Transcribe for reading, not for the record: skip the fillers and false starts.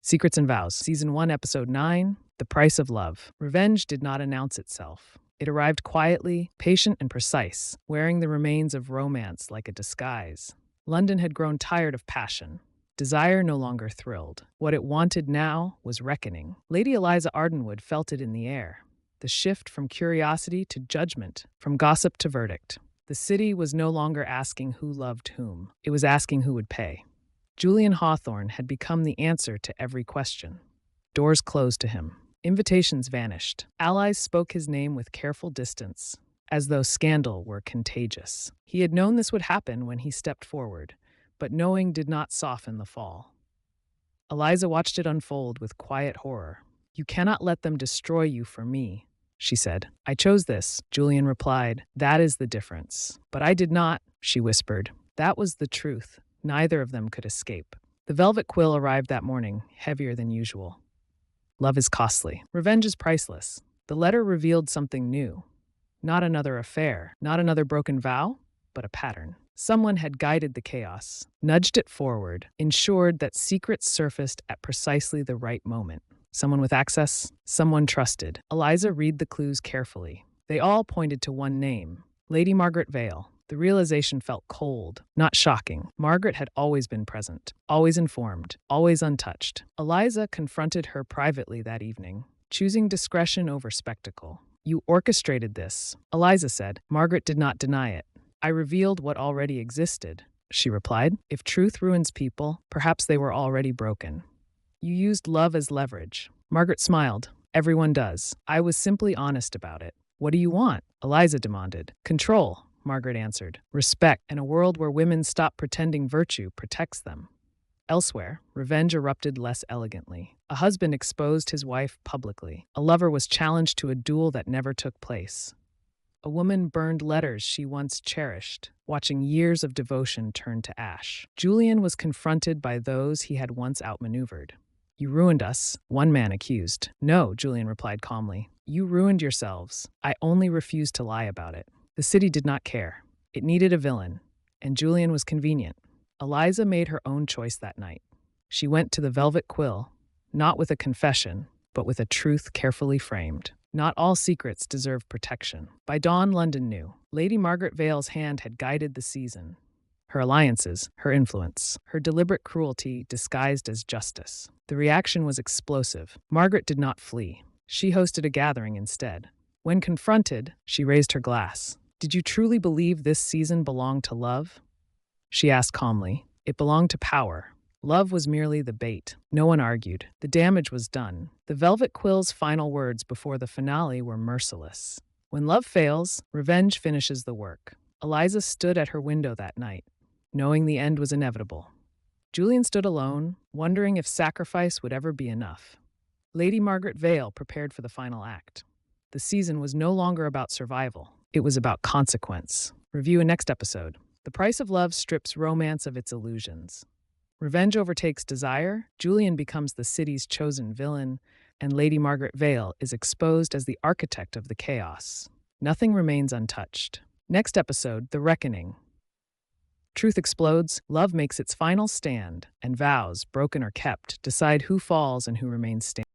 Secrets and Vows, Season 1, Episode 9, The Price of Love. Revenge did not announce itself. It arrived quietly, patient and precise, wearing the remains of romance like a disguise. London had grown tired of passion. Desire no longer thrilled. What it wanted now was reckoning. Lady Eliza Ardenwood felt it in the air. The shift from curiosity to judgment, from gossip to verdict. The city was no longer asking who loved whom. It was asking who would pay. Julian Hawthorne had become the answer to every question. Doors closed to him. Invitations vanished. Allies spoke his name with careful distance, as though scandal were contagious. He had known this would happen when he stepped forward, but knowing did not soften the fall. Eliza watched it unfold with quiet horror. "You cannot let them destroy you for me," she said. "I chose this," Julian replied. "That is the difference." "But I did not," she whispered. That was the truth. Neither of them could escape. The velvet quill arrived that morning, heavier than usual. Love is costly. Revenge is priceless. The letter revealed something new. Not another affair, not another broken vow, but a pattern. Someone had guided the chaos, nudged it forward, ensured that secrets surfaced at precisely the right moment. Someone with access, someone trusted. Eliza read the clues carefully. They all pointed to one name, Lady Margaret Vale. The realization felt cold, not shocking. Margaret had always been present, always informed, always untouched. Eliza confronted her privately that evening, choosing discretion over spectacle. "You orchestrated this," Eliza said. Margaret did not deny it. "I revealed what already existed," she replied. "If truth ruins people, perhaps they were already broken. You used love as leverage." Margaret smiled. "Everyone does. I was simply honest about it." "What do you want?" Eliza demanded. "Control," Margaret answered. "Respect, and a world where women stop pretending virtue protects them." Elsewhere, revenge erupted less elegantly. A husband exposed his wife publicly. A lover was challenged to a duel that never took place. A woman burned letters she once cherished, watching years of devotion turn to ash. Julian was confronted by those he had once outmaneuvered. "You ruined us," one man accused. "No," Julian replied calmly. "You ruined yourselves. I only refused to lie about it." The city did not care. It needed a villain, and Julian was convenient. Eliza made her own choice that night. She went to the velvet quill, not with a confession, but with a truth carefully framed. Not all secrets deserve protection. By dawn, London knew. Lady Margaret Vale's hand had guided the season. Her alliances, her influence, her deliberate cruelty disguised as justice. The reaction was explosive. Margaret did not flee. She hosted a gathering instead. When confronted, she raised her glass. "Did you truly believe this season belonged to love?" She asked calmly. "It belonged to power. Love was merely the bait." No one argued. The damage was done. The velvet quill's final words before the finale were merciless. "When love fails, revenge finishes the work." Eliza stood at her window that night, knowing the end was inevitable. Julian stood alone, wondering if sacrifice would ever be enough. Lady Margaret Vale prepared for the final act. The season was no longer about survival. It was about consequence. Review in next episode. The Price of Love strips romance of its illusions. Revenge overtakes desire, Julian becomes the city's chosen villain, and Lady Margaret Vale is exposed as the architect of the chaos. Nothing remains untouched. Next episode, The Reckoning. Truth explodes, love makes its final stand, and vows, broken or kept, decide who falls and who remains standing.